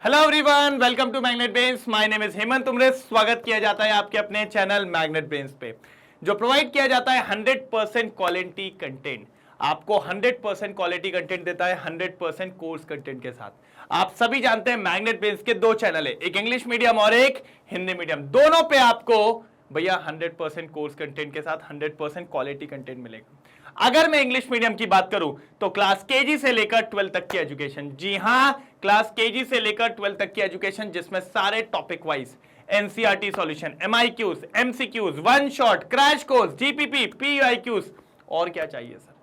Hello everyone, welcome to Magnet Brains. My name is Hemant Tumre. स्वागत किया जाता है आपके अपने चैनल मैग्नेट ब्रेन्स पे, जो प्रोवाइड किया जाता है 100% क्वालिटी कंटेंट। आपको 100% क्वालिटी कंटेंट देता है 100% कोर्स कंटेंट के साथ। आप सभी जानते हैं मैग्नेट ब्रेन्स के दो चैनल है, एक इंग्लिश मीडियम और एक हिंदी मीडियम। दोनों पे आपको भैया 100% कोर्स कंटेंट के साथ 100% क्वालिटी कंटेंट मिलेगा। अगर मैं इंग्लिश मीडियम की बात करूं तो क्लास केजी से लेकर 12 तक की एजुकेशन, जी हां, क्लास केजी से लेकर 12 तक की एजुकेशन, जिसमें सारे topic wise NCERT solution, MIQs, MCQs, one shot, crash course, GPP, PYQs और क्या चाहिए सर,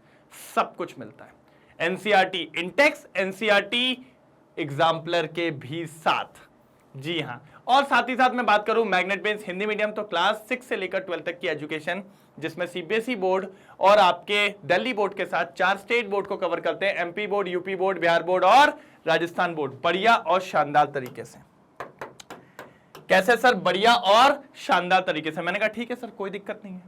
सब कुछ मिलता है। एनसीईआरटी इंटेक्स, एनसीईआरटी एग्जाम्पलर के भी साथ, जी हां। और साथ ही साथ मैं बात करूं मैग्नेट ब्रेन्स हिंदी मीडियम, तो क्लास 6 से लेकर 12 तक की एजुकेशन, जिसमें सीबीएसई बोर्ड और आपके दिल्ली बोर्ड के साथ 4 स्टेट बोर्ड को कवर करते हैं, MP board, UP board, Bihar board और राजस्थान बोर्ड, बढ़िया और शानदार तरीके से। कैसे सर? बढ़िया और शानदार तरीके से। मैंने कहा ठीक है सर, कोई दिक्कत नहीं है।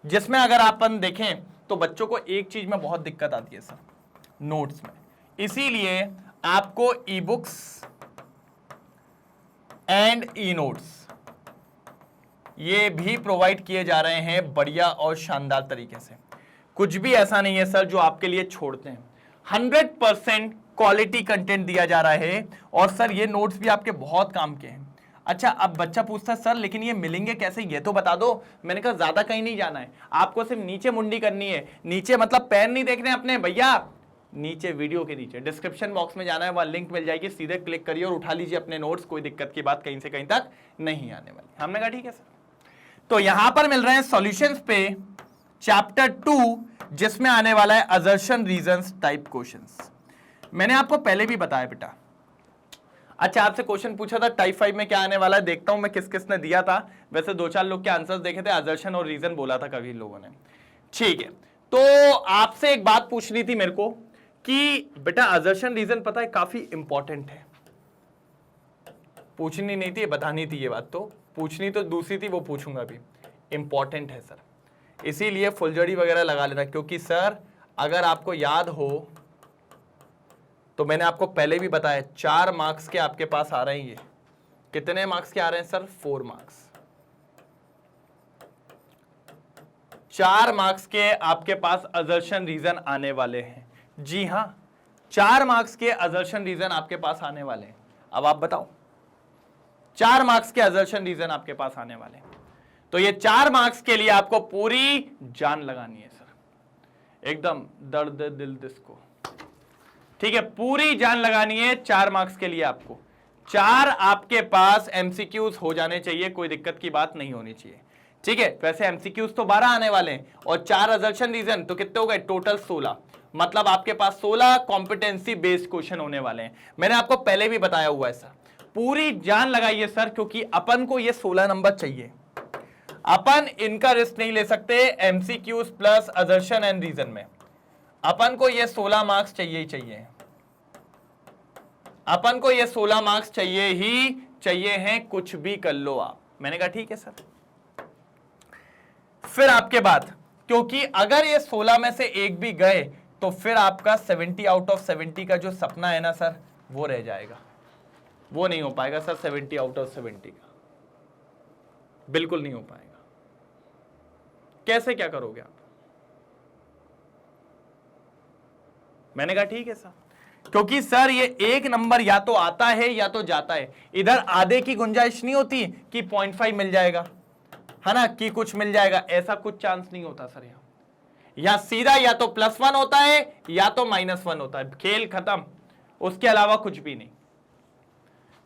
जिसमें अगर अपन देखें तो बच्चों को एक चीज में बहुत दिक्कत आती है सर, नोट्स में। इसीलिए आपको e books and e notes ये भी प्रोवाइड किए जा रहे हैं बढ़िया और शानदार तरीके से। कुछ भी ऐसा नहीं है सर जो आपके लिए छोड़ते हैं। 100% क्वालिटी कंटेंट दिया जा रहा है। और सर ये नोट्स भी आपके बहुत काम के हैं। अच्छा, अब बच्चा पूछता है सर लेकिन ये मिलेंगे कैसे, ये तो बता दो। मैंने कहा ज्यादा कहीं नहीं जाना है, आपको सिर्फ नीचे मुंडी करनी है। नीचे मतलब पैर नहीं देखने अपने भैया, नीचे वीडियो के नीचे डिस्क्रिप्शन बॉक्स में जाना है, वहां लिंक मिल जाएगी, सीधे क्लिक करिए और उठा लीजिए अपने नोट्स। कोई दिक्कत की बात कहीं से कहीं तक नहीं आने वाली। हमने कहा ठीक है सर। तो यहां पर मिल रहे हैं सॉल्यूशंस पे चैप्टर 2, जिसमें आने वाला है असर्शन रीजंस टाइप क्वेश्चंस। मैंने आपको पहले भी बताया बेटा। अच्छा, आपसे क्वेश्चन पूछा था टाइप 5 में क्या आने वाला है, देखता हूं मैं किस किस ने दिया था। वैसे 2-4 लोग के आंसर्स देखे थे, असर्शन और रीजन बोला था कभी लोगों ने। ठीक है, तो आपसे एक बात पूछनी थी मेरे को कि बेटा असर्शन रीजन पता है काफी इंपॉर्टेंट है। पूछनी नहीं थी, बतानी थी ये बात। तो पूछनी तो दूसरी थी, वो पूछूंगा अभी। इंपॉर्टेंट है सर, इसीलिए फुलझड़ी वगैरह लगा लेना। क्योंकि सर अगर आपको याद हो तो मैंने आपको पहले भी बताया 4 मार्क्स के आपके पास आ रहे हैं। ये कितने मार्क्स के आ रहे हैं सर? 4 मार्क्स। 4 मार्क्स के आपके पास असर्शन रीजन आने वाले हैं। जी हां, 4 मार्क्स के असर्शन रीजन आपके पास आने वाले हैं। अब आप बताओ, 4 मार्क्स के असर्शन रीजन आपके पास आने वाले हैं। तो ये 4 मार्क्स के लिए आपको पूरी जान लगानी है सर, एकदम दर्द दिल दिसको। ठीक है, पूरी जान लगानी है 4 मार्क्स के लिए आपको। 4 आपके पास एमसीक्यूज हो जाने चाहिए, कोई दिक्कत की बात नहीं होनी चाहिए। ठीक है, वैसे एमसीक्यूज तो 12 आने वाले हैं और 4 असर्शन रीजन, तो कितने हो गए टोटल? 16। मतलब आपके पास 16 कॉम्पिटेंसी बेस्ड क्वेश्चन होने वाले हैं। मैंने आपको पहले भी बताया हुआ है सर, पूरी जान लगाइए सर, क्योंकि अपन को ये 16 नंबर चाहिए। अपन इनका रिस्क नहीं ले सकते MCQs plus assertion and reason में। अपन को ये 16 मार्क्स चाहिए ही चाहिए। अपन को ये 16 मार्क्स चाहिए ही चाहिए हैं, कुछ भी कर लो आप। मैंने कहा ठीक है सर। फिर आपके बाद, क्योंकि अगर ये 16 में से एक भी गए तो फिर आपका 70 आउट ऑफ 70 का जो सपना है ना सर, वो रह जाएगा। वो नहीं हो पाएगा सर 70 आउट ऑफ 70 का, बिल्कुल नहीं हो पाएगा। कैसे क्या करोगे आप? मैंने कहा ठीक है सर, क्योंकि सर ये एक नंबर या तो आता है या तो जाता है। इधर आधे की गुंजाइश नहीं होती कि 0.5 मिल जाएगा, है ना, कि कुछ मिल जाएगा, ऐसा कुछ चांस नहीं होता सर। यहां या सीधा या तो +1 होता है या तो -1 होता है, खेल खत्म, उसके अलावा कुछ भी नहीं।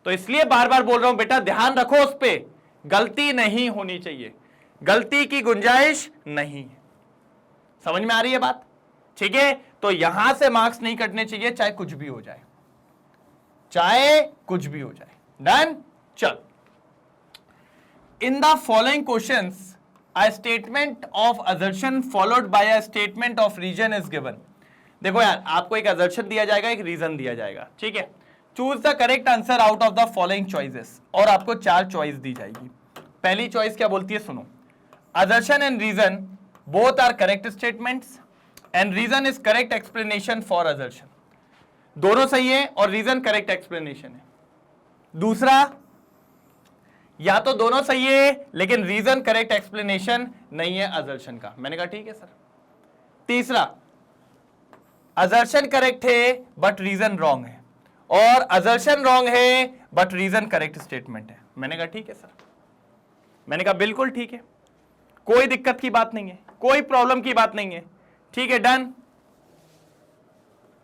तो इसलिए बार बार बोल रहा हूं बेटा, ध्यान रखो उस पे, गलती नहीं होनी चाहिए, गलती की गुंजाइश नहीं। समझ में आ रही है बात? ठीक है, तो यहां से मार्क्स नहीं कटने चाहिए, चाहे कुछ भी हो जाए, चाहे कुछ भी हो जाए। डन? चल, in the following questions a statement of assertion followed by a statement of reason is given. देखो यार, आपको एक असर्शन दिया जाएगा, एक रीजन दिया जाएगा। ठीक है, choose the correct answer out of the following choices, और आपको 4 चॉइस दी जाएगी। पहली चॉइस क्या बोलती है, सुनो। Assertion and reason both are correct statements and reason is correct explanation for assertion. दोनों सही है और रीजन करेक्ट एक्सप्लेनेशन है। दूसरा, या तो दोनों सही है लेकिन रीजन करेक्ट एक्सप्लेनेशन नहीं है असर्शन का। मैंने कहा ठीक है सर। तीसरा, असर्शन करेक्ट है बट रीजन रॉन्ग है, और असर्शन रॉन्ग है बट रीजन करेक्ट स्टेटमेंट है। मैंने कहा ठीक है सर। मैंने कहा बिल्कुल ठीक है, कोई दिक्कत की बात नहीं है, कोई प्रॉब्लम की बात नहीं है। ठीक है, डन।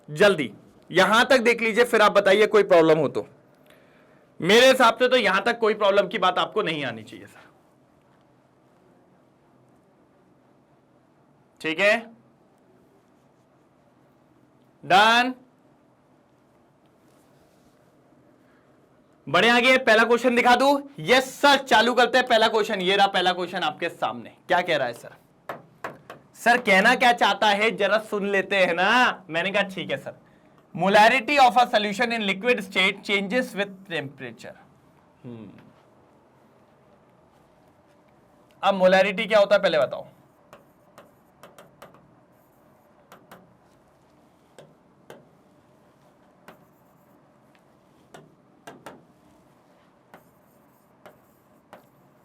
जल्दी यहां तक देख लीजिए, फिर आप बताइए कोई प्रॉब्लम हो तो। मेरे हिसाब से तो यहां तक कोई प्रॉब्लम की बात आपको नहीं आनी चाहिए सर। ठीक है, डन। बढ़े आगे, पहला क्वेश्चन दिखा दूं? यस सर, चालू करते हैं पहला क्वेश्चन। ये रहा पहला क्वेश्चन आपके सामने। क्या कह रहा है सर? सर कहना क्या चाहता है जरा सुन लेते हैं ना। मैंने कहा ठीक है sir. Molarity of a solution in liquid state changes with temperature. अब मोलैरिटी क्या होता है पहले बताओ।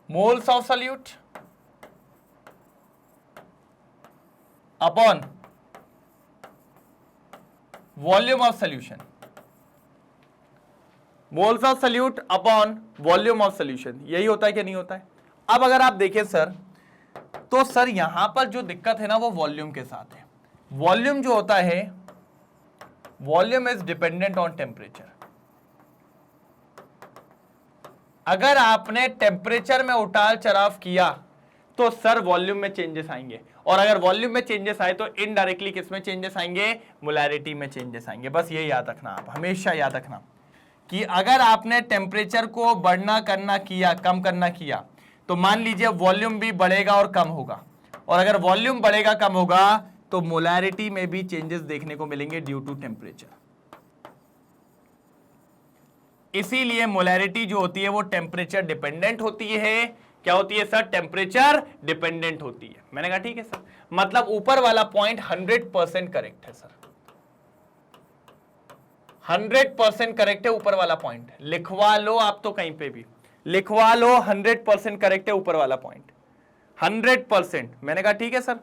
Moles of solute upon volume of solution. Moles of solute upon volume of solution, यही होता है कि नहीं होता है? अब अगर आप देखें सर, तो सर यहां पर जो दिक्कत है ना वो वॉल्यूम के साथ है। वॉल्यूम जो होता है, volume is dependent on temperature. अगर आपने टेम्परेचर में उतार चढ़ाव किया तो सर वॉल्यूम में चेंजेस आएंगे, और अगर वॉल्यूम में चेंजेस आए तो इनडायरेक्टली किस में चेंजेस आएंगे? मोलैरिटी में चेंजेस आएंगे। बस ये याद रखना, आप हमेशा याद रखना कि अगर आपने टेम्परेचर को बढ़ना करना किया, कम करना किया, तो मान लीजिए वॉल्यूम भी बढ़ेगा और कम होगा, और अगर वॉल्यूम बढ़ेगा कम होगा तो मोलैरिटी में भी चेंजेस देखने को मिलेंगे ड्यू टू टेम्परेचर। इसीलिए मोलैरिटी जो होती है वो टेम्परेचर डिपेंडेंट होती है। क्या होती है सर? टेम्परेचर डिपेंडेंट होती है। मैंने कहा ठीक है सर, मतलब ऊपर वाला पॉइंट 100% करेक्ट है सर। 100% करेक्ट है ऊपर वाला पॉइंट। लिखवा लो आप तो कहीं पे भी लिखवा लो, 100% करेक्ट है ऊपर वाला पॉइंट, 100%। मैंने कहा ठीक है सर,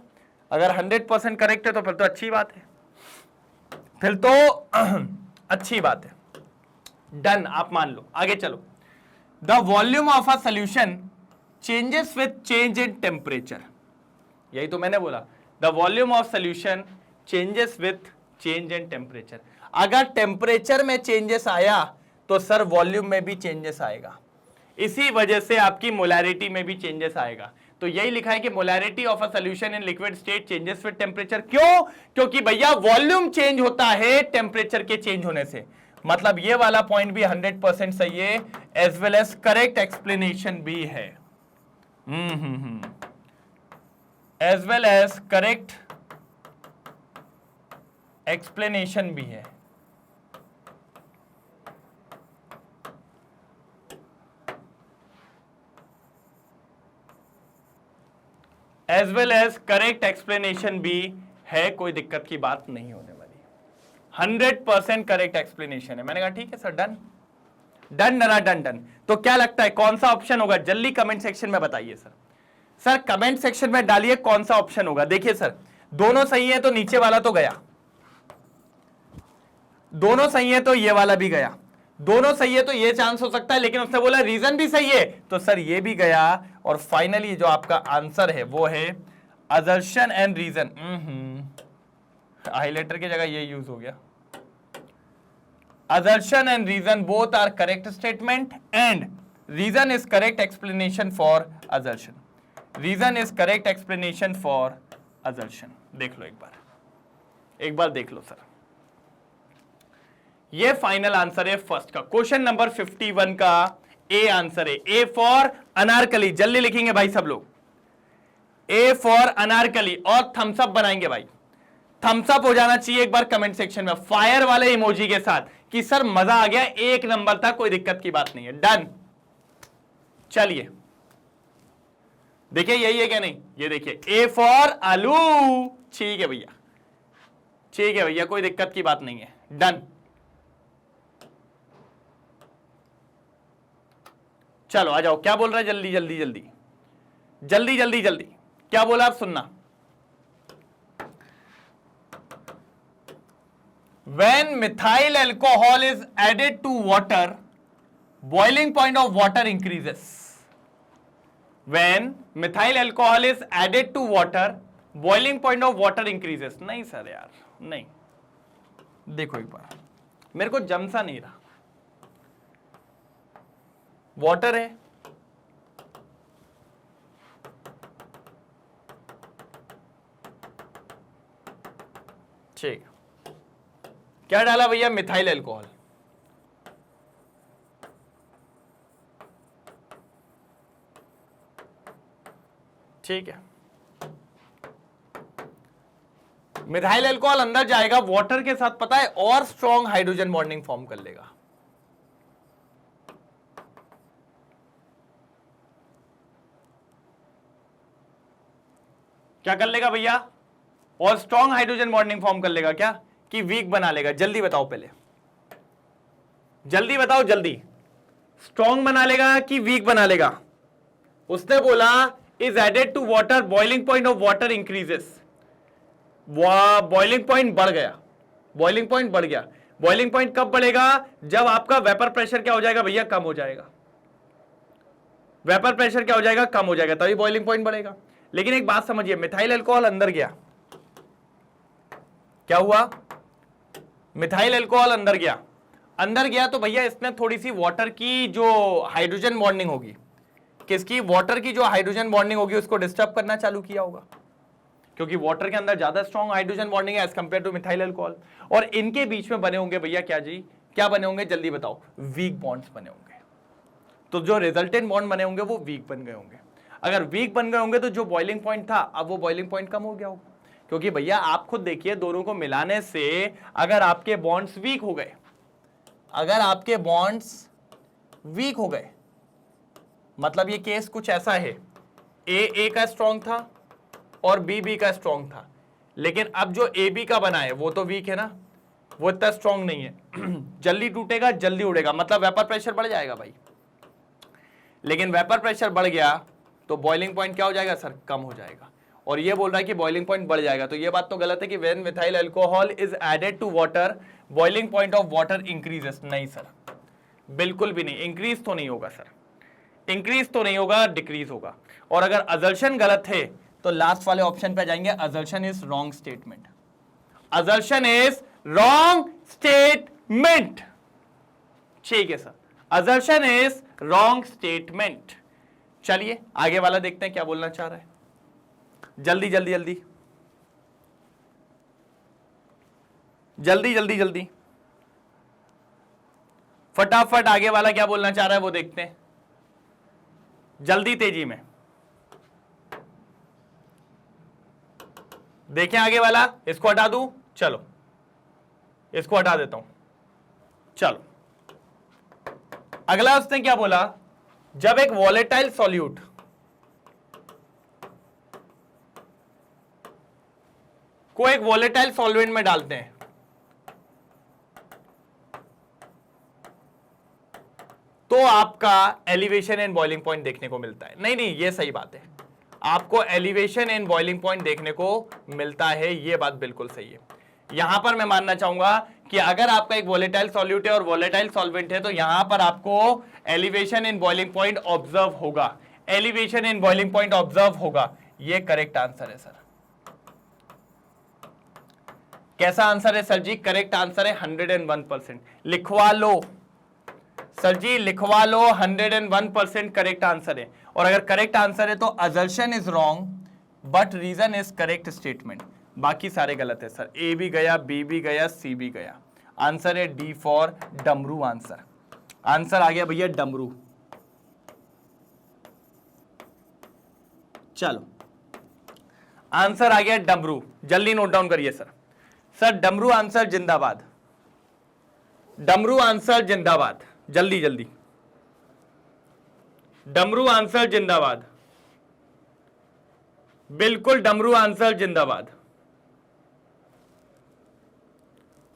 अगर 100% करेक्ट है तो फिर तो अच्छी बात है, फिर तो अच्छी बात है। डन, आप मान लो। आगे चलो। The volume of a solution changes with change in temperature. यही तो मैंने बोला, the volume of solution changes with change in temperature. अगर टेम्परेचर में चेंजेस आया तो सर वॉल्यूम में भी चेंजेस आएगा, इसी वजह से आपकी मोलैरिटी में भी चेंजेस आएगा। तो यही लिखा है कि molarity of a solution in liquid state changes with temperature. क्यों? क्योंकि भैया वॉल्यूम चेंज होता है टेम्परेचर के चेंज होने से। मतलब ये वाला पॉइंट भी 100% सही है, as well as correct explanation भी है। As well as correct explanation भी है। As well as correct explanation भी है, कोई दिक्कत की बात नहीं होने वाली। 100% करेक्ट एक्सप्लेनेशन है। मैंने कहा ठीक है sir, done done done done done. तो क्या लगता है कौन सा ऑप्शन होगा? जल्दी कमेंट सेक्शन में बताइए सर। सर कमेंट सेक्शन में डालिए कौन सा ऑप्शन होगा। देखिए सर, दोनों सही है तो नीचे वाला तो गया, दोनों सही है तो ये वाला भी गया, दोनों सही है तो ये चांस हो सकता है, लेकिन उसने बोला रीजन भी सही है तो सर ये भी गया। और फाइनली जो आपका आंसर है वो है असर्शन एंड रीजन। हाइलाइटर की जगह ये यूज हो गया। Assertion and reason both are correct statement and reason is correct explanation for assertion. Reason is correct explanation for assertion. देख लो एक बार देख लो सर। ये फाइनल आंसर है फर्स्ट का। क्वेश्चन नंबर 51 का ए आंसर है। ए फॉर अनारकली, जल्दी लिखेंगे भाई सब लोग। ए फॉर अनारकली, और थम्स अप बनाएंगे भाई। थम्स अप हो जाना चाहिए एक बार कमेंट सेक्शन में फायर वाले इमोजी के साथ कि सर मजा आ गया, एक नंबर था, कोई दिक्कत की बात नहीं है। डन। चलिए देखिए यही है क्या नहीं? ये देखिए ए फॉर आलू। ठीक है भैया, ठीक है भैया, कोई दिक्कत की बात नहीं है। डन। चलो आ जाओ, क्या बोल रहा है, जल्दी जल्दी जल्दी जल्दी जल्दी जल्दी, क्या बोला आप सुनना। When methyl alcohol is added to water, boiling point of water increases. When methyl alcohol is added to water, boiling point of water increases. नहीं सर यार, नहीं, देखो एक बार, मेरे को जम सा नहीं रहा। वाटर है, ठीक, क्या डाला भैया, मिथाइल अल्कोहल, ठीक है। मिथाइल अल्कोहल अंदर जाएगा, वाटर के साथ पता है और स्ट्रॉन्ग हाइड्रोजन बॉन्डिंग फॉर्म कर लेगा। क्या कर लेगा भैया, और स्ट्रॉन्ग हाइड्रोजन बॉन्डिंग फॉर्म कर लेगा, क्या कि वीक बना लेगा। जल्दी बताओ, पहले जल्दी बताओ, जल्दी, स्ट्रॉन्ग बना लेगा कि वीक बना लेगा। उसने बोला is added to water, boiling point of water increases, boiling point बढ़ गया, बॉइलिंग पॉइंट बढ़ गया। बॉइलिंग पॉइंट कब बढ़ेगा, जब आपका वेपर प्रेशर क्या हो जाएगा भैया, कम हो जाएगा। वेपर प्रेशर क्या हो जाएगा, कम हो जाएगा, तभी बॉइलिंग पॉइंट बढ़ेगा। लेकिन एक बात समझिए, मिथाइल अल्कोहल अंदर गया, क्या हुआ, मिथाइल अल्कोहल अंदर गया, अंदर गया तो भैया इसने थोड़ी सी वाटर की जो हाइड्रोजन बॉन्डिंग होगी, किसकी, वाटर की जो हाइड्रोजन बॉन्डिंग होगी उसको डिस्टर्ब करना चालू किया होगा, क्योंकि वाटर के अंदर ज्यादा स्ट्रॉन्ग हाइड्रोजन बॉन्डिंग है as compare to methyl alcohol. और इनके बीच में बने होंगे भैया क्या जी, क्या बने होंगे, जल्दी बताओ, वीक बॉन्ड्स बने होंगे। तो जो रिजल्टेंट बॉन्ड बने होंगे वो वीक बन गए होंगे। अगर वीक बन गए होंगे तो जो बॉइलिंग पॉइंट था, अब वो बॉइलिंग पॉइंट कम हो गया होगा। क्योंकि भैया आप खुद देखिए, दोनों को मिलाने से अगर आपके बॉन्ड्स वीक हो गए, अगर आपके बॉन्ड्स वीक हो गए, मतलब ये केस कुछ ऐसा है, ए का स्ट्रॉन्ग था और बी का स्ट्रॉन्ग था, लेकिन अब जो ए बी का बना है वो तो वीक है ना, वो इतना स्ट्रॉन्ग नहीं है। जल्दी टूटेगा, जल्दी उड़ेगा, मतलब वेपर प्रेशर बढ़ जाएगा भाई। लेकिन वेपर प्रेशर बढ़ गया तो बॉइलिंग पॉइंट क्या हो जाएगा सर, कम हो जाएगा। और ये बोल रहा है कि बॉइलिंग पॉइंट बढ़ जाएगा, तो ये बात तो गलत है कि when methyl alcohol is added to water, boiling point of water increases. नहीं सर, बिल्कुल भी नहीं, इंक्रीज तो नहीं होगा सर, इंक्रीज तो नहीं होगा, डिक्रीज होगा। और अगर अजल्शन गलत है तो लास्ट वाले ऑप्शन पे जाएंगे, assertion is wrong statement, assertion is wrong statement, ठीक है sir, assertion is wrong statement. चलिए आगे वाला देखते हैं क्या बोलना चाह रहा है, जल्दी जल्दी जल्दी जल्दी जल्दी जल्दी, फटाफट आगे वाला क्या बोलना चाह रहा है वो देखते हैं, जल्दी तेजी में देखें आगे वाला। इसको हटा दूं, चलो इसको हटा देता हूं, चलो अगला उसने क्या बोला, जब एक वॉलेटाइल सॉल्यूट को एक वॉलेटाइल सॉल्वेंट में डालते हैं तो आपका एलिवेशन एंड बॉइलिंग पॉइंट देखने को मिलता है। नहीं नहीं, ये सही बात है, आपको एलिवेशन एंड बॉइलिंग पॉइंट देखने को मिलता है, ये बात बिल्कुल सही है। यहां पर मैं मानना चाहूंगा कि अगर आपका एक वॉलेटाइल सॉल्यूट है और वॉलेटाइल सॉल्वेंट है तो यहां पर आपको elevation and boiling point observe होगा, elevation and boiling point observe होगा। ये करेक्ट आंसर है सर। कैसा आंसर है सर जी, करेक्ट आंसर है 101%। लिखवा लो सर जी, लिखवा लो, 101% करेक्ट आंसर है। और अगर करेक्ट आंसर है तो assertion is wrong but reason is correct statement, बाकी सारे गलत है सर। ए भी गया, बी भी गया, सी भी गया, आंसर है डी फॉर डमरू। आंसर आंसर आ गया भैया डमरू। चलो आंसर आ गया डमरू, जल्दी नोट डाउन करिए सर। सर डमरू आंसर जिंदाबाद, डमरू आंसर जिंदाबाद, जल्दी जल्दी, डमरू आंसर जिंदाबाद, बिल्कुल डमरू आंसर जिंदाबाद।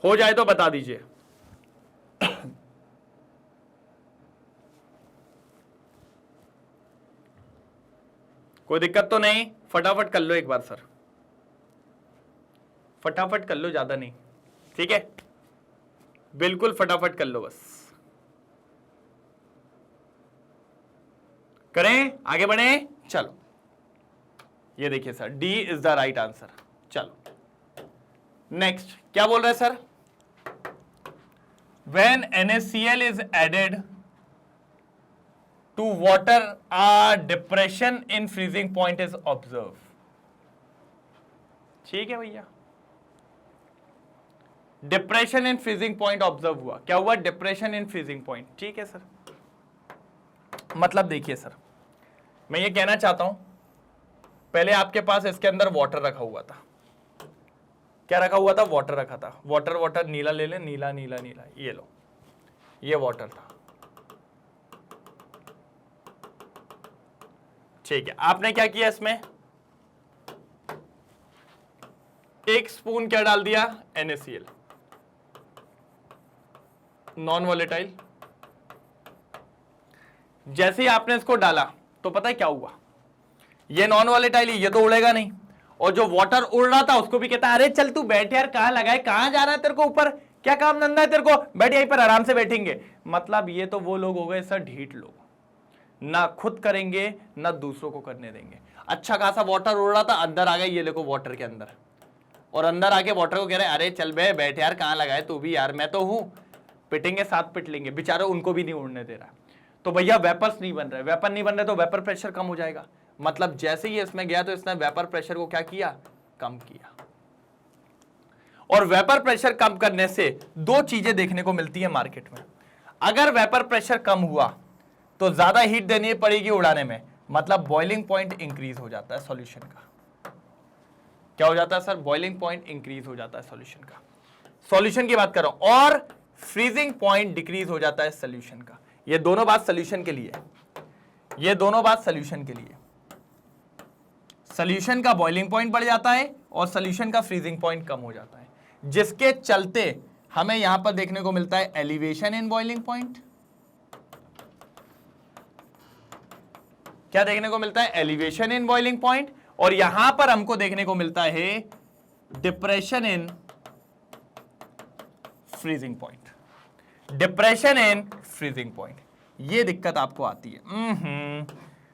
हो जाए तो बता दीजिए। कोई दिक्कत तो नहीं, फटाफट कर लो एक बार सर, फटाफट कर लो, ज्यादा नहीं, ठीक है, बिल्कुल फटाफट कर लो, बस करें, आगे बढ़े। चलो ये देखिए sir, D is the right answer. चलो नेक्स्ट क्या बोल रहा है sir, when NaCl is added to water a depression in freezing point is observed। ठीक है भैया, depression in freezing point observe हुआ, क्या हुआ, डिप्रेशन इन फ्रीजिंग पॉइंट, ठीक है सर। मतलब देखिए सर, मैं ये कहना चाहता हूं, पहले आपके पास इसके अंदर वाटर रखा हुआ था, क्या रखा हुआ था, वाटर रखा था, वाटर वाटर नीला ले ले, नीला नीला नीला, ये लो, ये वाटर था, ठीक है। आपने क्या किया, इसमें 1 स्पून क्या डाल दिया, NaCl, नॉन वोलेटाइल। जैसे ही आपने इसको डाला तो पता है क्या हुआ, ये नॉन वोलेटाइल, ये तो उड़ेगा नहीं, और जो वाटर उड़ रहा था उसको भी कहता है अरे चल तू बैठ यार, कहां लगा है, कहां जा रहा है तेरे को, ऊपर क्या काम धंधा है तेरे को, बैठ यहीं पर आराम से बैठेंगे। मतलब ये तो वो लोग हो गए सर ढीठ लोग, ना खुद करेंगे ना दूसरों को करने देंगे। अच्छा खासा वाटर उड़ रहा था, अंदर आ गए ये देखो वाटर के अंदर, और अंदर आके वाटर को कह रहे अरे चल बे बैठ यार, कहां लगा है तू भी यार, मैं तो हूं, पिटेंगे साथ पिट लेंगे, बेचारे उनको भी नहीं उड़ने दे रहा। तो भैया वेपर्स नहीं बन रहे, वेपर नहीं बन रहे तो वेपर प्रेशर कम हो जाएगा। मतलब जैसे ही इसमें गया तो इसने वेपर प्रेशर को क्या किया, कम किया। और वेपर प्रेशर कम करने से 2 चीजें देखने को मिलती है मार्केट में। अगर वेपर प्रेशर कम हुआ तो ज्यादा हीट देनी पड़ेगी उड़ाने में, मतलब बॉइलिंग पॉइंट इंक्रीज हो जाता है सॉल्यूशन का। क्या हो जाता है सर, बॉइलिंग पॉइंट इंक्रीज हो जाता है सॉल्यूशन का, सॉल्यूशन की बात कर रहा हूं, और फ्रीजिंग पॉइंट डिक्रीज हो जाता है सॉल्यूशन का। ये दोनों बात सॉल्यूशन के लिए, ये दोनों बात सॉल्यूशन के लिए। सॉल्यूशन का बॉइलिंग पॉइंट बढ़ जाता है और सॉल्यूशन का फ्रीजिंग पॉइंट कम हो जाता है, जिसके चलते हमें यहां पर देखने को मिलता है एलिवेशन इन बॉइलिंग पॉइंट। क्या देखने को मिलता है, एलिवेशन इन बॉइलिंग पॉइंट, और यहां पर हमको देखने को मिलता है depression in freezing point, depression in freezing point. ये दिक्कत आपको आती है।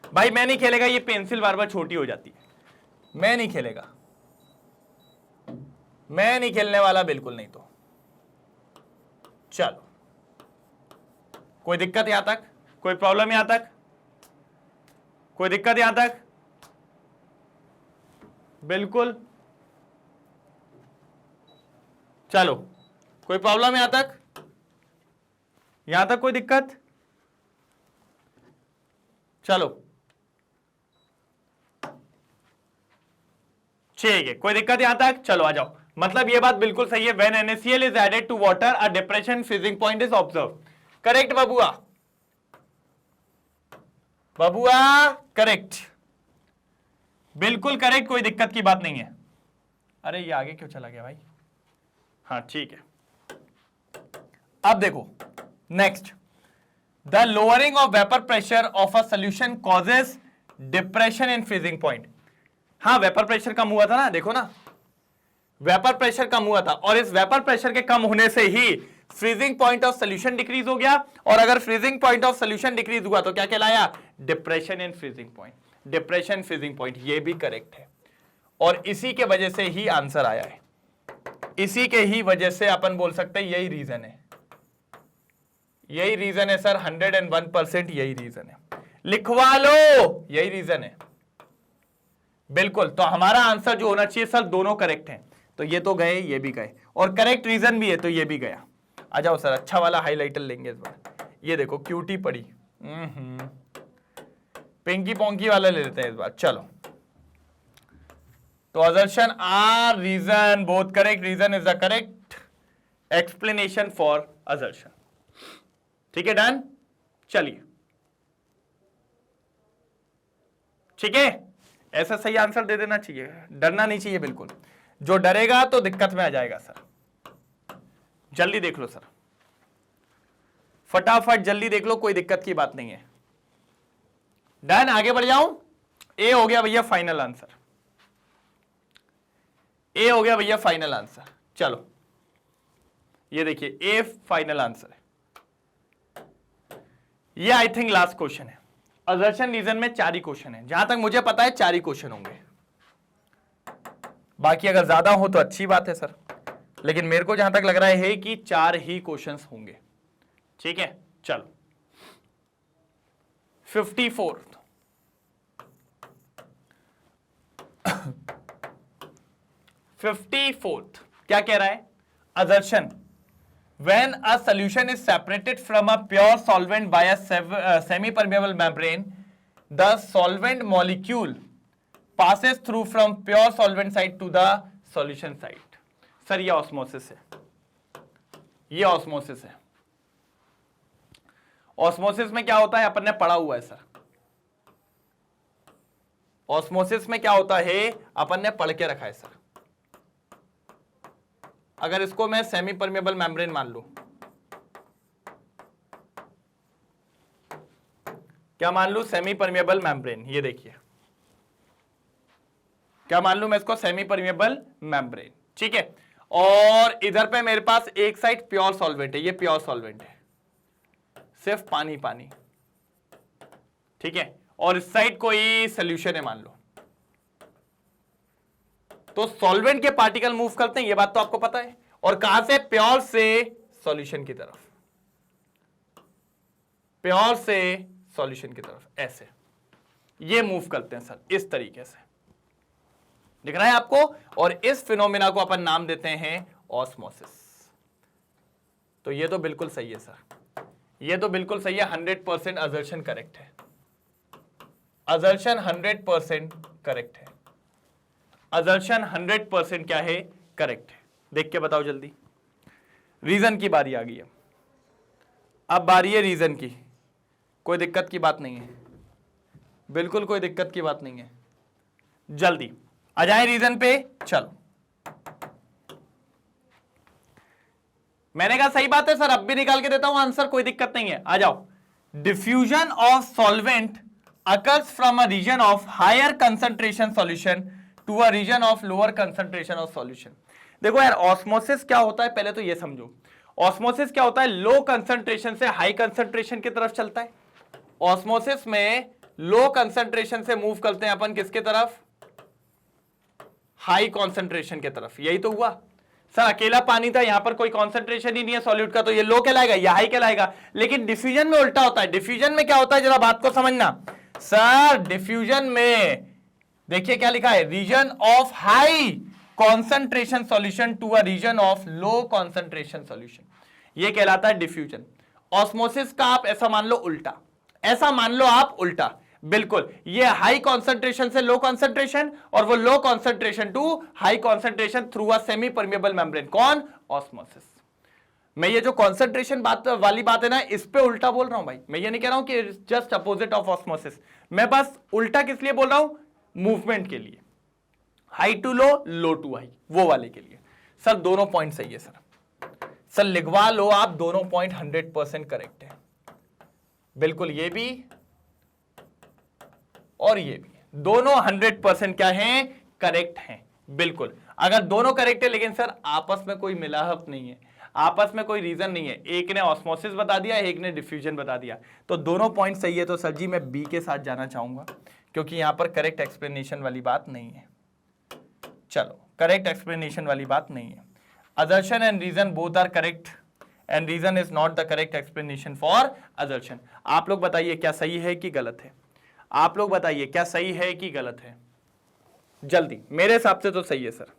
भाई मैं नहीं खेलेगा, ये पेंसिल बार बार छोटी हो जाती है, मैं नहीं खेलेगा, मैं नहीं खेलने वाला, बिल्कुल नहीं। तो चलो, कोई दिक्कत यहां तक, कोई प्रॉब्लम यहां तक, कोई दिक्कत यहां तक, बिल्कुल। चलो, कोई प्रॉब्लम यहां तक, यहां तक कोई दिक्कत, चलो ठीक है, कोई दिक्कत यहां तक, चलो आ जाओ। मतलब ये बात बिल्कुल सही है, when NaCl is added to water a depression freezing point is observe. Correct बबुआ, बबुआ करेक्ट, बिल्कुल करेक्ट, कोई दिक्कत की बात नहीं है। अरे ये आगे क्यों चला गया भाई, हाँ ठीक है। अब देखो next, the lowering of vapour pressure of a solution causes depression in freezing point. हाँ वेपर प्रेशर कम हुआ था ना, देखो ना, वेपर प्रेशर कम हुआ था, और इस वेपर प्रेशर के कम होने से ही freezing point of solution decrease हो गया, और अगर freezing point of solution decrease हुआ तो क्या कहलाया, depression in freezing point, depression freezing point. ये भी करेक्ट है, और इसी के वजह से ही आंसर आया है, इसी के ही वजह से अपन बोल सकते हैं यही रीजन है, यही रीजन है सर, 101% यही रीजन है, लिखवा लो, यही रीजन है बिल्कुल। तो हमारा आंसर जो होना चाहिए सर, दोनों करेक्ट हैं, तो ये तो गए, ये भी गए, और करेक्ट रीजन भी है तो ये भी गया। आ जाओ सर, अच्छा वाला हाइलाइटर लेंगे इस बार, ये देखो क्यूटी पड़ी, पिंकी पोंकी वाला ले लेते हैं इस बार। चलो, तो assertion are reason both correct, reason is the correct explanation for assertion। ठीक है, डन। चलिए, ठीक है, ऐसा सही आंसर दे देना चाहिए, डरना नहीं चाहिए बिल्कुल, जो डरेगा तो दिक्कत में आ जाएगा सर। जल्दी देख लो सर, फटाफट जल्दी देख लो, कोई दिक्कत की बात नहीं है। डन, आगे बढ़ जाऊं, ए हो गया भैया फाइनल आंसर, ए हो गया भैया फाइनल आंसर। चलो ये देखिए ए फाइनल आंसर है। ये आई थिंक लास्ट क्वेश्चन है। असर्शन रीजन में 4 ही क्वेश्चन है, जहां तक मुझे पता है 4 ही क्वेश्चन होंगे। बाकी अगर ज्यादा हो तो अच्छी बात है सर, लेकिन मेरे को जहां तक लग रहा है कि 4 ही क्वेश्चंस होंगे। ठीक है चलो 54 54th क्या कह रहा है? Assertion when a solution is separated from a pure solvent by a semi-permeable membrane, the solvent molecule passes through from pure solvent side to the solution side। Sir ये ऑस्मोसिस है, ये ऑस्मोसिस है। Osmosis में क्या होता है अपन ने पढ़ा हुआ है सर। ऑस्मोसिस में क्या होता है अपन ने पढ़ के रखा है सर। अगर इसको मैं सेमी परमेबल मेम्ब्रेन मान लूं, क्या मान लूं? Semi permeable membrane. ये देखिए क्या मान लूं मैं इसको? Semi permeable membrane. ठीक है, और इधर पे मेरे पास एक साइड प्योर सॉल्वेंट है, ये प्योर सॉल्वेंट है, सिर्फ पानी पानी। ठीक है, और इस साइड कोई सोल्यूशन है मान लो, तो सॉल्वेंट के पार्टिकल मूव करते हैं, ये बात तो आपको पता है। और कहां से? प्योर से सॉल्यूशन की तरफ, प्योर से सॉल्यूशन की तरफ, ऐसे ये मूव करते हैं सर, इस तरीके से दिख रहा है आपको। और इस फिनोमिना को अपन नाम देते हैं ऑस्मोसिस। तो ये तो बिल्कुल सही है सर, ये तो बिल्कुल सही है। 100% असर्शन करेक्ट है, असर्शन 100% करेक्ट है, असर्शन 100% क्या है? करेक्ट है। देख के बताओ जल्दी। रीजन की बारी आ गई है, अब बारी है रीजन की। कोई दिक्कत की बात नहीं है, बिल्कुल कोई दिक्कत की बात नहीं है। जल्दी आ जाए रीजन पे। चलो मैंने कहा सही बात है सर, अब भी निकाल के देता हूं आंसर, कोई दिक्कत नहीं है। आ जाओ। Diffusion of solvent occurs from a region of higher concentration solution to a region of lower concentration of solution। देखो यार ऑस्मोसिस क्या होता है पहले तो ये समझो। ऑस्मोसिस क्या होता है? लो कंसंट्रेशन से हाई कंसंट्रेशन की तरफ चलता है। ऑस्मोसिस में लो कंसंट्रेशन से मूव करते हैं अपन किसके तरफ? हाई कंसंट्रेशन की तरफ। यही तो हुआ सर, अकेला पानी था, यहां पर कोई कंसंट्रेशन ही नहीं है सॉल्यूट का, तो ये लो कहलाएगा, ये हाई कहलाएगा। लेकिन डिफ्यूजन में उल्टा होता है। डिफ्यूजन में क्या होता है जरा बात को समझना सर। डिफ्यूजन में देखिए क्या लिखा है? Region of high concentration solution to a region of low concentration solution, ये कहलाता है डिफ्यूजन। ऑस्मोसिस का आप ऐसा मान लो उल्टा, ऐसा मान लो आप उल्टा, बिल्कुल। ये हाई कॉन्सेंट्रेशन से लो कॉन्सेंट्रेशन, और वो low concentration to high concentration through a semi permeable membrane. कौन? ऑस्मोसिस। मैं ये जो कॉन्सेंट्रेशन बात वाली बात है ना, इस पे उल्टा बोल रहा हूं भाई। मैं ये नहीं कह रहा हूं कि जस्ट अपोजिट ऑफ ऑस्मोसिस, मैं बस उल्टा किस लिए बोल रहा हूं? मूवमेंट के लिए, high to low, low to high, वो वाले के लिए। सर दोनों पॉइंट सही है सर, सर लिखवा लो आप, दोनों पॉइंट 100% करेक्ट है, बिल्कुल। ये भी और ये भी, दोनों 100% क्या है? करेक्ट हैं, बिल्कुल। अगर दोनों करेक्ट है, लेकिन सर आपस में कोई मिलावट नहीं है, आपस में कोई रीजन नहीं है। एक ने ऑस्मोसिस बता दिया, एक ने डिफ्यूजन बता दिया, तो दोनों पॉइंट सही है। तो सर जी मैं बी के साथ जाना चाहूंगा, क्योंकि यहां पर करेक्ट एक्सप्लेनेशन वाली बात नहीं है। चलो करेक्ट एक्सप्लेनेशन वाली बात नहीं है। Assertion and reason both are correct, and reason is not the correct explanation for assertion. आप लोग बताइए क्या सही है कि गलत है? आप लोग बताइए क्या सही है कि गलत है? जल्दी। मेरे हिसाब से तो सही है सर,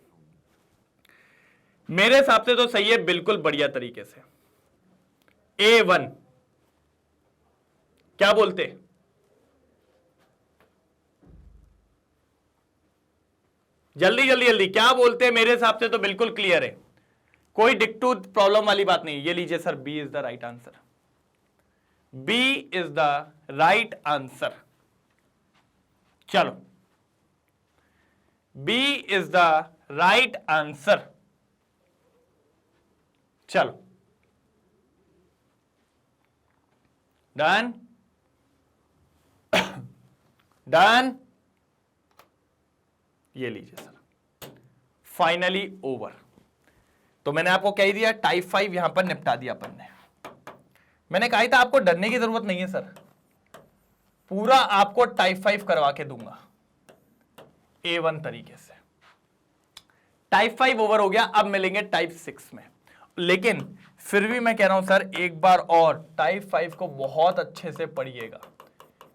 मेरे हिसाब से तो सही है, बिल्कुल बढ़िया तरीके से। A1 क्या बोलते? जल्दी जल्दी जल्दी क्या बोलते? मेरे हिसाब से तो बिल्कुल क्लियर है, कोई डिक्टू प्रॉब्लम वाली बात नहीं। ये लीजिए sir, B is the right answer, B is the right answer. चलो B is the right answer. चलो डन, डन, ये लीजिए सर, फाइनली ओवर। तो मैंने आपको कह दिया टाइप 5 यहां पर निपटा दिया अपन ने। मैंने कहा था आपको डरने की जरूरत नहीं है सर, पूरा आपको टाइप 5 करवा के दूंगा A1 तरीके से। टाइप 5 ओवर हो गया, अब मिलेंगे टाइप 6 में। लेकिन फिर भी मैं कह रहा हूं सर एक बार और टाइप 5 को बहुत अच्छे से पढ़िएगा,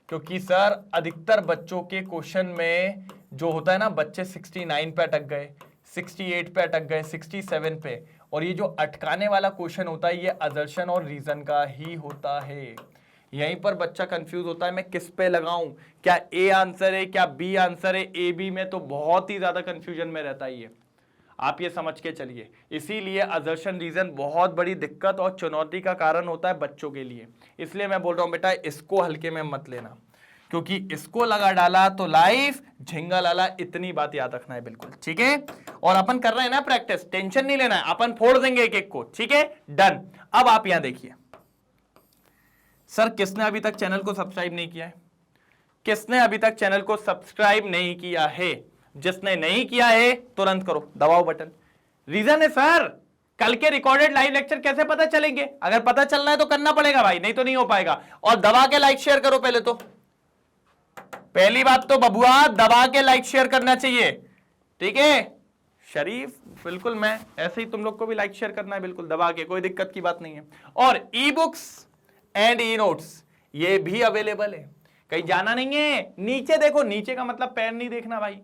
क्योंकि सर अधिकतर बच्चों के क्वेश्चन में जो होता है ना, बच्चे 69 पे अटक गए, 68 पे अटक गए, 67 पे, और ये जो अटकाने वाला क्वेश्चन होता है ये असर्शन और रीजन का ही होता है। यहीं पर बच्चा कंफ्यूज होता है मैं किस पे लगाऊं, क्या ए आंसर है क्या बी आंसर है। ए बी में तो बहुत ही ज्यादा कंफ्यूजन में रहता है ये, आप ये समझ के चलिए। इसीलिए असर्शन रीजन बहुत बड़ी दिक्कत और चुनौती का कारण होता है बच्चों के लिए। इसलिए मैं बोल रहा हूं बेटा इसको हल्के में मत लेना, क्योंकि इसको लगा डाला तो लाइफ झिंगा लाला, इतनी बात याद रखना है बिल्कुल, ठीक है। और अपन कर रहे हैं ना प्रैक्टिस, टेंशन नहीं लेना है, अपन फोड़ देंगे एक एक को, ठीक है, डन। अब आप यहां देखिए सर, किसने अभी तक चैनल को सब्सक्राइब नहीं किया है? किसने अभी तक चैनल को सब्सक्राइब नहीं किया है? जिसने नहीं किया है तुरंत करो, दबाओ बटन। रीजन है सर, कल के रिकॉर्डेड लाइव लेक्चर कैसे पता चलेंगे? अगर पता चलना है तो करना पड़ेगा भाई, नहीं तो नहीं हो पाएगा। और दबा के लाइक शेयर करो पहले तो, पहली बात तो बबुआ दबा के लाइक शेयर करना चाहिए, ठीक है शरीफ, बिल्कुल मैं ऐसे ही तुम लोग को भी लाइक शेयर करना है बिल्कुल दबा के, कोई दिक्कत की बात नहीं है। और e books and e notes ये भी अवेलेबल है, कहीं जाना नहीं है। नीचे देखो, नीचे का मतलब पैर नहीं देखना भाई,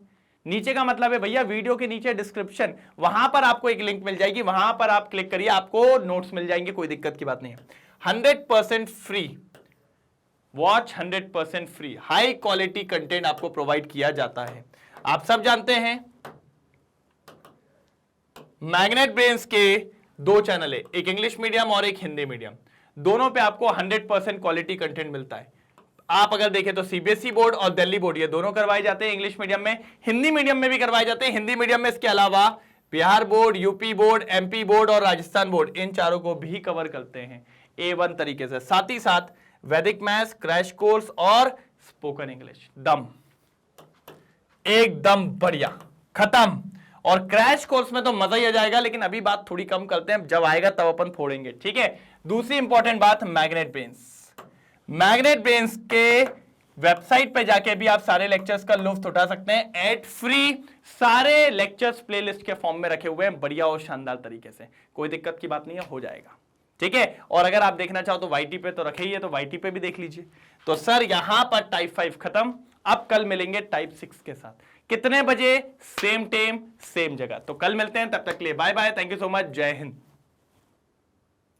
नीचे का मतलब है भैया वीडियो के नीचे डिस्क्रिप्शन, वहां पर आपको एक लिंक मिल जाएगी, वहां पर आप क्लिक करिए, आपको नोट्स मिल जाएंगे, कोई दिक्कत की बात नहीं है। 100% free watch, 100% free, high quality content आपको प्रोवाइड किया जाता है। आप सब जानते हैं मैग्नेट ब्रेन्स के 2 चैनल है, एक इंग्लिश मीडियम और एक हिंदी मीडियम, दोनों पे आपको 100% क्वालिटी कंटेंट मिलता है। आप अगर देखें तो सीबीएसई बोर्ड और दिल्ली बोर्ड ये दोनों करवाए जाते हैं इंग्लिश मीडियम में, हिंदी मीडियम में भी करवाए जाते हैं। हिंदी मीडियम में इसके अलावा Bihar board, UP board, MP board और राजस्थान बोर्ड, इन चारों को भी कवर करते हैं A1 तरीके से। साथ ही साथ वैदिक मैथ्स, क्रैश कोर्स और स्पोकन इंग्लिश, दम एकदम बढ़िया, खत्म। और क्रैश कोर्स में तो मजा ही आ जाएगा, लेकिन अभी बात थोड़ी कम करते हैं, जब आएगा तब अपन फोड़ेंगे, ठीक है। दूसरी इंपॉर्टेंट बात, मैग्नेट ब्रेन्स। मैग्नेट ब्रेन्स के वेबसाइट पे जाके भी आप सारे लेक्चर्स का लुत्फ उठा सकते हैं एट फ्री। सारे लेक्चर्स प्लेलिस्ट के फॉर्म में रखे हुए हैं बढ़िया और शानदार तरीके से, कोई दिक्कत की बात नहीं है, हो जाएगा, ठीक है। और अगर आप देखना चाहो तो वाईटी पे तो रखे ही है, तो वाईटी पे भी देख लीजिए। तो सर यहां पर टाइप 5 खत्म, अब कल मिलेंगे टाइप 6 के साथ। कितने बजे? सेम टाइम सेम जगह। तो कल मिलते हैं, तब तक के लिए bye bye, thank you so much, जय हिंद।